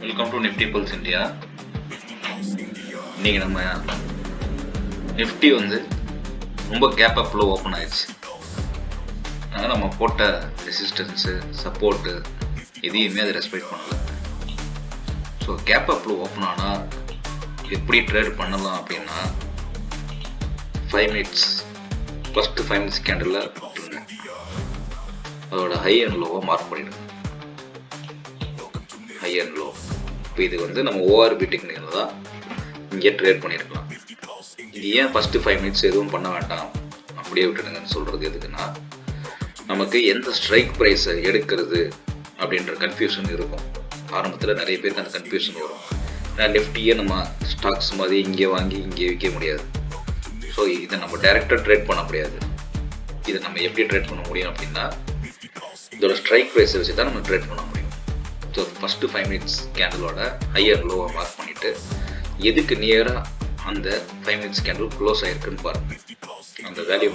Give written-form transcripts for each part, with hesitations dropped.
Welcome to Nifty pulse India. இன்றைக்கி நம்ம Nifty ரொம்ப கேப் அப்பில் ஓப்பன் ஆயிடுச்சு. அதனால் நம்ம போட்ட ரெசிஸ்டன்ஸு சப்போர்ட்டு எதையுமே அதை ரெஸ்பெக்ட் பண்ணல. ஸோ கேப் அப்பில் ஓப்பன் ஆனால் எப்படி ட்ரேட் பண்ணலாம் அப்படின்னா 5 மினிட்ஸ் ஃபஸ்ட்டு 5 மினிட்ஸ் கேண்டலில் போட்டுருங்க. அதோட ஹை அண்ட் லோவை மார்க் பண்ணிவிடுங்க. High and low. இப்போ இது நம்ம ஓஆர்பி டெக்னிக்கில் தான் இங்கே ட்ரேட் பண்ணியிருக்கலாம். இது ஏன் ஃபஸ்ட்டு 5 மினிட்ஸ் எதுவும் பண்ண வேண்டாம் அப்படியே விட்டுடுங்கன்னு சொல்கிறது எதுக்குன்னா, நமக்கு எந்த ஸ்ட்ரைக் ப்ரைஸை எடுக்கிறது அப்படின்ற கன்ஃபியூஷன் இருக்கும். ஆரம்பத்தில் நிறைய பேருக்கு அந்த கன்ஃபியூஷன் வரும். ஏன்னா நிஃப்டியே நம்ம ஸ்டாக்ஸ் மாதிரி இங்கே வாங்கி இங்கே விற்க முடியாது. ஸோ இதை நம்ம டைரெக்டாக ட்ரேட் பண்ண முடியாது. இதை நம்ம எப்படி ட்ரேட் பண்ண முடியும் அப்படின்னா, இதோட ஸ்ட்ரைக் ப்ரைஸை வச்சு தான் நம்ம ட்ரேட் பண்ண முடியும். ஸோ ஃபஸ்ட்டு 5 மினிட்ஸ் கேண்டலோட ஹையர் லோவை மார்க் பண்ணிவிட்டு எதுக்கு நியராக அந்த 5 மினிட்ஸ் கேண்டில் க்ளோஸ் ஆகிருக்குன்னு பாருங்கள். அந்த வேல்யூ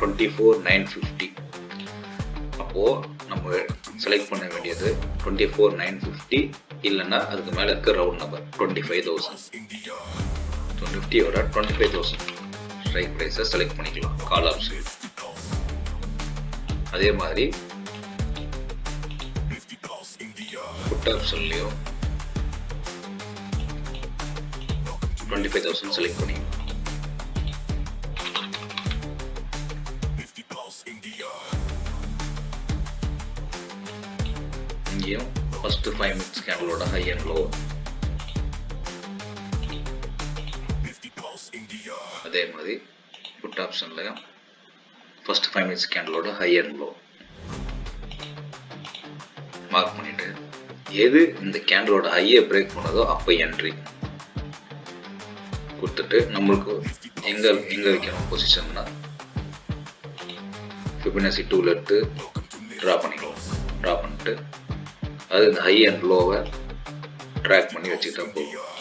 24,950. அப்போது நம்ம செலக்ட் பண்ண வேண்டியது 24,950 இல்லைன்னா அதுக்கு மேலே இருக்க ரவுண்ட் நம்பர் 25,000. ஸோ நிஃப்டியோட 25,000 ஸ்ட்ரைக் ப்ரைஸை செலக்ட் பண்ணிக்கலாம் கால் ஆப்ஷன். அதே மாதிரி புட் ஆப்ஷன்லையும் 25,000 செலக்ட் பண்ணிக்கலாம். இங்கேயும் ஃபஸ்ட்டு 5 மினிட்ஸ் கேண்டலோட ஹை அண்ட் லோ, அதே மாதிரி புட் ஆப்ஷன்லையும் ஃபஸ்ட்டு 5 மினிட்ஸ் கேண்டலோட ஹை அண்ட் லோ மார்க் பண்ணிட்டு எது இந்த கேண்டலோட ஹையை பிரேக் பண்ணதோ அப்போ என்ட்ரி கொடுத்துட்டு நம்மளுக்கு எங்கே வைக்கணும் பொசிஷன்னா ஃபிபனாசி 2ல எடுத்து ட்ரா பண்ணிக்கலாம். ட்ரா பண்ணிட்டு அது இந்த ஹை அண்ட் லோவை ட்ராக் பண்ணி வச்சுக்கிட்டா போகும்.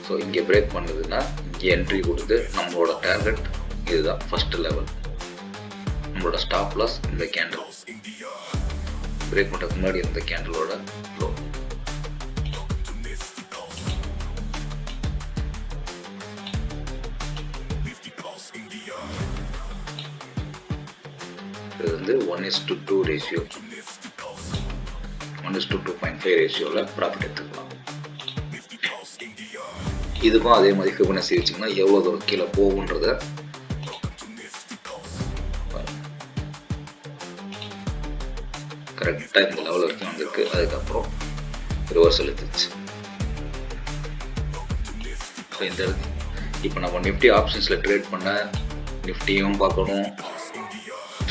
ஸோ இங்கே பிரேக் பண்ணுதுன்னா இங்கே என்ட்ரி கொடுத்து நம்மளோட டார்கெட் இதுதான் ஃபஸ்ட்டு லெவல். நம்மளோட ஸ்டாப் லாஸ் இந்த கேண்டில் பிரேக் பண்ணுறதுக்கு முன்னாடி இந்த கேண்டிலோட லோ. இது 1:2 ரேஷியோ, 1:2.5 ரேஷியோவில் ப்ராஃபிட் எடுத்துக்கலாம். இதுக்கும் அதே மாதிரி ஃபிபனாசி வச்சிங்கன்னா எவ்வளோ தூரம் கீழே போகுன்றத கரெக்டாக இந்த லெவல் வரைக்கும் வந்திருக்கு. அதுக்கப்புறம் ரிவர்சல் எடுத்துச்சு. ஸோ இந்த இப்போ நம்ம நிஃப்டி ஆப்ஷன்ஸில் ட்ரேட் பண்ண நிஃப்டியும் பார்க்கணும்,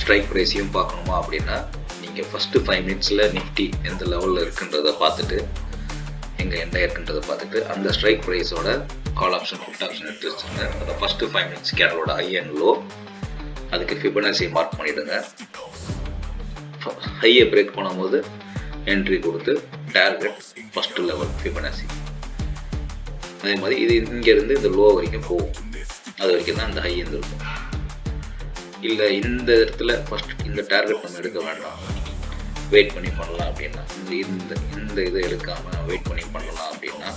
ஸ்ட்ரைக் ப்ரைஸையும் பார்க்கணுமா அப்படின்னா நீங்கள் ஃபஸ்ட்டு 5 மினிட்ஸில் நிஃப்டி எந்த லெவலில் இருக்குன்றதை பார்த்துட்டு எங்கே எண்ட் இருக்குன்றதை பார்த்துட்டு அந்த ஸ்ட்ரைக் ப்ரைஸோட கால் ஆப்ஷன் புட் ஆப்ஷன் எடுத்து வச்சுருங்க. அதை ஃபஸ்ட்டு 5 மினிட்ஸ் கேண்டலோட ஹை அண்ட் லோ, அதுக்கு ஃபிபனாசியை மார்க் பண்ணிவிடுங்க. ஹையை பிரேக் பண்ணும்போது என்ட்ரி கொடுத்து டார்கெட் ஃபஸ்ட்டு லெவல் ஃபிபனாசி. அதே மாதிரி இது இங்கேருந்து இந்த லோ வரைக்கும் போகும். அது வரைக்கும் தான் இந்த ஹை இருந்திருக்கும். இல்லை இந்த இடத்துல ஃபஸ்ட் இந்த டார்கெட் நம்ம எடுக்க வேண்டாம், வெயிட் பண்ணி பண்ணலாம் அப்படின்னா இந்த இதை எடுக்காமல் வெயிட் பண்ணி பண்ணலாம் அப்படின்னா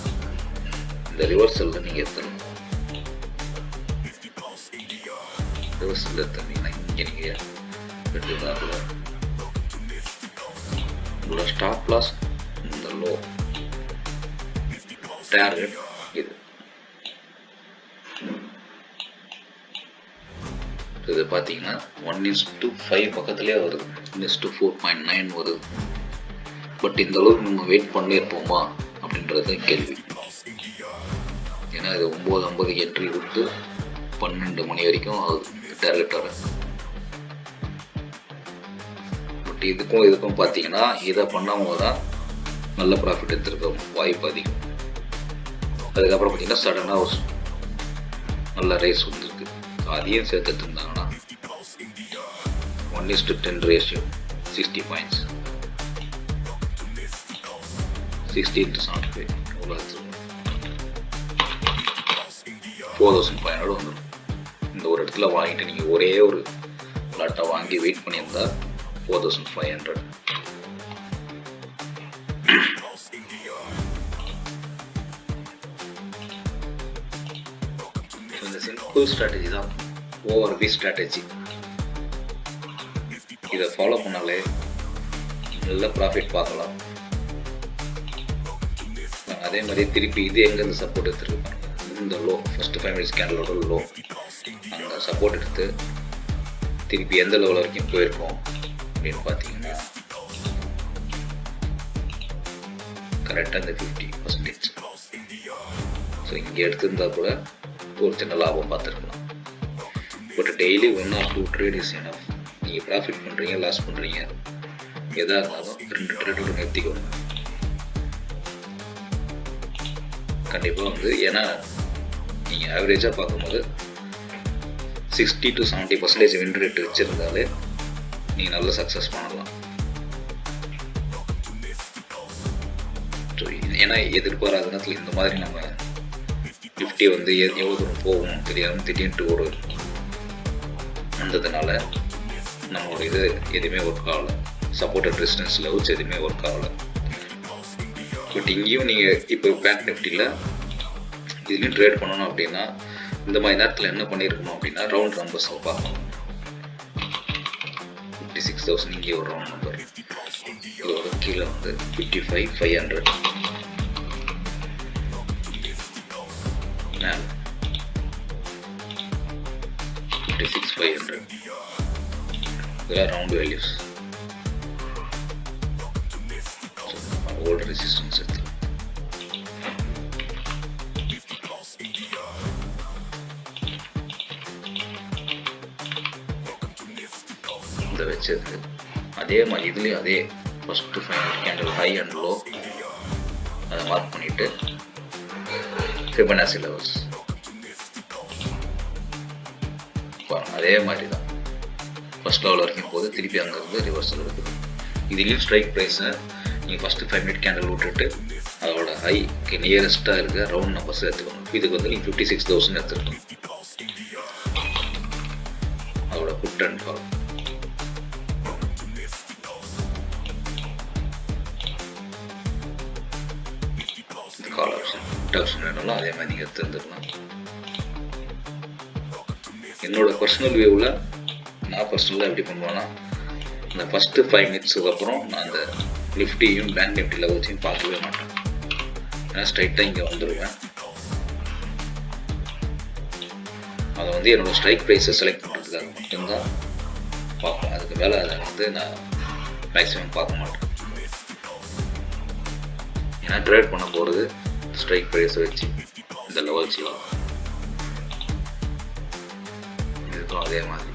இந்த ரிவர்சலில் நீங்கள் எடுத்துடணும். ரிவர்சலில் எடுத்துட்டீங்கன்னா இங்கே நீங்கள் எடுத்துக்காக உங்களோட ஸ்டாப் லாஸ் இந்த லோ, டார்கெட் இது பார்த்தீங்கன்னா 1:5 பக்கத்துலேயே வருது, 1:4.9 வருது. பட் இந்த அளவுக்கு நம்ம வெயிட் பண்ணியிருப்போமா அப்படின்றது கேள்வி. ஏன்னா இது 9:50 என்ட்ரி கொடுத்து 12 மணி வரைக்கும் டார்கெட் வர. பட் இதுக்கும் பார்த்தீங்கன்னா இதை பண்ணாமல் தான் நல்ல ப்ராஃபிட் எடுத்துருக்க வாய்ப்பு அதிகம். அதுக்கப்புறம் பார்த்தீங்கன்னா சடனாக ஒரு நல்ல ரைஸ் வந்துருக்கு. அதையும் சேர்த்துட்டு இருந்தாங்கன்னா 1:10 ரேஷியோ 60 பாயிண்ட்ஸ், 60 × 75 எவ்வளோ 4,500 வந்துடும். இந்த ஒரு இடத்துல வாங்கிட்டு நீங்கள் ஒரே ஒரு லாட்டை வாங்கி வெயிட் பண்ணியிருந்தா 4,500. சிம்பிள் ஸ்ட்ராட்டஜி தான் ஓஆர்பி ஸ்ட்ராட்டஜி. இதை ஃபாலோ பண்ணாலே நல்ல ப்ராஃபிட் பார்க்கலாம். அதே மாதிரி திருப்பி இது எங்கேருந்து சப்போர்ட் எடுத்துருப்பாங்க, இந்த லோ ஃபஸ்ட்டு 5 மினிட்ஸ் கேண்டலோட லோ அங்கே சப்போர்ட் எடுத்து திருப்பி எந்த லெவல் வரைக்கும் போயிருக்கோம் அப்படின்னு பார்த்தீங்கன்னா கரெக்டாக இந்த 50%. ஸோ இங்கே எடுத்திருந்தா கூட ஒரு சின்ன லாபம் பார்த்துருக்கலாம். But daily 1 or 2 trade is enough. நீங்கள் ப்ராஃபிட் பண்ணுறீங்க, லாஸ் பண்ணுறீங்க, எதாக இருந்தாலும் 2 ட்ரேடோட நிறுத்திக்கோங்க கண்டிப்பாக. ஏன்னா நீங்கள் ஆவரேஜாக பார்க்கும்போது 60 to 70% வின் ரேட் வச்சுருந்தாலே நீங்கள் நல்ல சக்ஸஸ் பண்ணலாம். ஸோ ஏன்னா எதிர்பாராத நேரத்தில் இந்த மாதிரி நம்ம நிஃப்டி எவ்வளோ தூரம் போகும் தெரியாமல் திடீர்னு ஒரு வந்ததுனால நம்மளோட இது எதுவுமே ஒர்க் ஆகலை. சப்போர்ட்டட் ரெசிஸ்டன்ஸ் லெவல்ஸ் எதுவுமே ஒர்க் ஆகலை. பட் இங்கேயும் நீங்கள் இப்போ பேங்க் நிஃப்டியில் இதுலேயும் ட்ரேட் பண்ணணும் அப்படின்னா இந்த மாதிரி நேரத்தில் என்ன பண்ணியிருக்கணும் அப்படின்னா ரவுண்ட் நம்பர்ஸ் பார்க்கணும். 56,000 இங்கே ஒரு ரவுண்ட் நம்பர், இதோட கீழே 55,500 மேலே 56,500 இதெல்லாம் ரவுண்ட் வேல்யூஸ். ஓல்டு ரெசிஸ்டன்ஸ் எடுத்து இதை வச்சது அதே மாதிரி இதுலேயும் அதே first 5 candle high and low அதை மார்க் பண்ணிவிட்டு ஃபிபனாசி லெவல்ஸ் அதே மாதிரி தான் ஃபஸ்ட் லெவல் வரைக்கும் போது திருப்பி அங்கேருந்து ரிவர்சல் இருக்குது. இதுலேயும் ஸ்ட்ரைக் ப்ரைஸை நீங்கள் ஃபஸ்ட்டு 5 மினிட் கேண்டில் விட்டுட்டு அதோட ஹைக்கு நியரஸ்ட்டாக இருக்க ரவுண்ட் நம்பர்ஸ் எடுத்துக்கணும். இதுக்கு நீங்கள் 56,000 எடுத்துருக்கணும். அதோட put and call call option put option வேணாலும் அதே மாதிரி நீங்கள் எடுத்துருந்துடலாம். என்னோட பர்சனல் வியூவில் நான் பர்சனலாக எப்படி பண்ணுவேன்னா இந்த ஃபஸ்ட்டு 5 மினிட்ஸுக்கு அப்புறம் நான் அந்த நிஃப்டியும் பேங்க் நிஃப்டி லெவல்ஸையும் பார்க்கவே மாட்டேன். ஏன்னா ஸ்ட்ரைட்டாக இங்கே வந்துடுவேன். அதை என்னோடய ஸ்ட்ரைக் ப்ரைஸை செலக்ட் பண்ணுறதுக்காக மட்டும்தான் பார்ப்பேன். அதுக்கு மேலே அதை நான் மேக்ஸிமம் பார்க்க மாட்டேன். ஏன்னா ட்ரேட் பண்ண போகிறது ஸ்ட்ரைக் ப்ரைஸை வச்சு இந்த லெவல்ஸ்லாம் இதுக்கும் அதே மாதிரி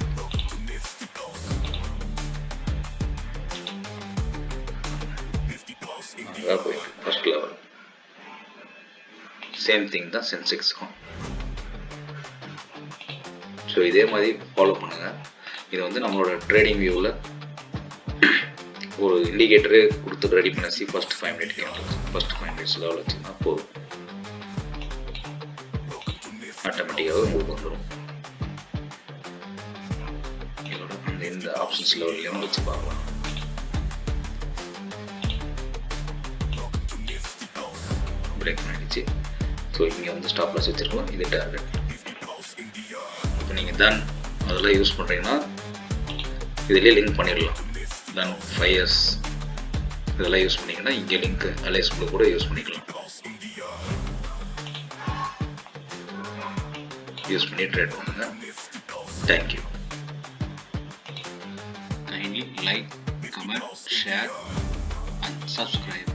போயிட்டு ஃபர்ஸ்ட் லெவல் சேம் திங் தான் சென்செக்ஸ்க்கும். ஸோ இதே மாதிரி ஃபாலோ பண்ணுங்கள். இது நம்மளோட ட்ரேடிங் வியூவில் ஒரு இண்டிகேட்டரு கொடுத்து ரெடி பண்ணி first 5 minute candles first 5 minutes level வச்சுன்னா போதும், ஆட்டோமேட்டிக்காகவே உங்களுக்கு வந்துடும். இதோட இந்த ஆப்ஷன்ஸ் லெவல்லையும் வச்சு பார்க்கலாம். பிரேக் பண்ணிடுச்சு. ஸோ இங்கே ஸ்டாப் லாஸ் வச்சுருக்கோம். இது டார்கெட். இப்போ நீங்கள் தான் அதெல்லாம் யூஸ் பண்ணுறீங்கன்னா இதிலே லிங்க் பண்ணிடலாம். தான் 5 years இதெல்லாம் யூஸ் பண்ணிங்கன்னா இங்கே லிங்க் அலைஸ் கூட யூஸ் பண்ணிக்கலாம். யூஸ் பண்ணி ட்ரேட் பண்ணுங்கள். Thank you. Kindly like, comment, share and subscribe,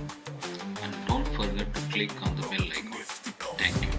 and don't forget to click on the bell icon. Thank you.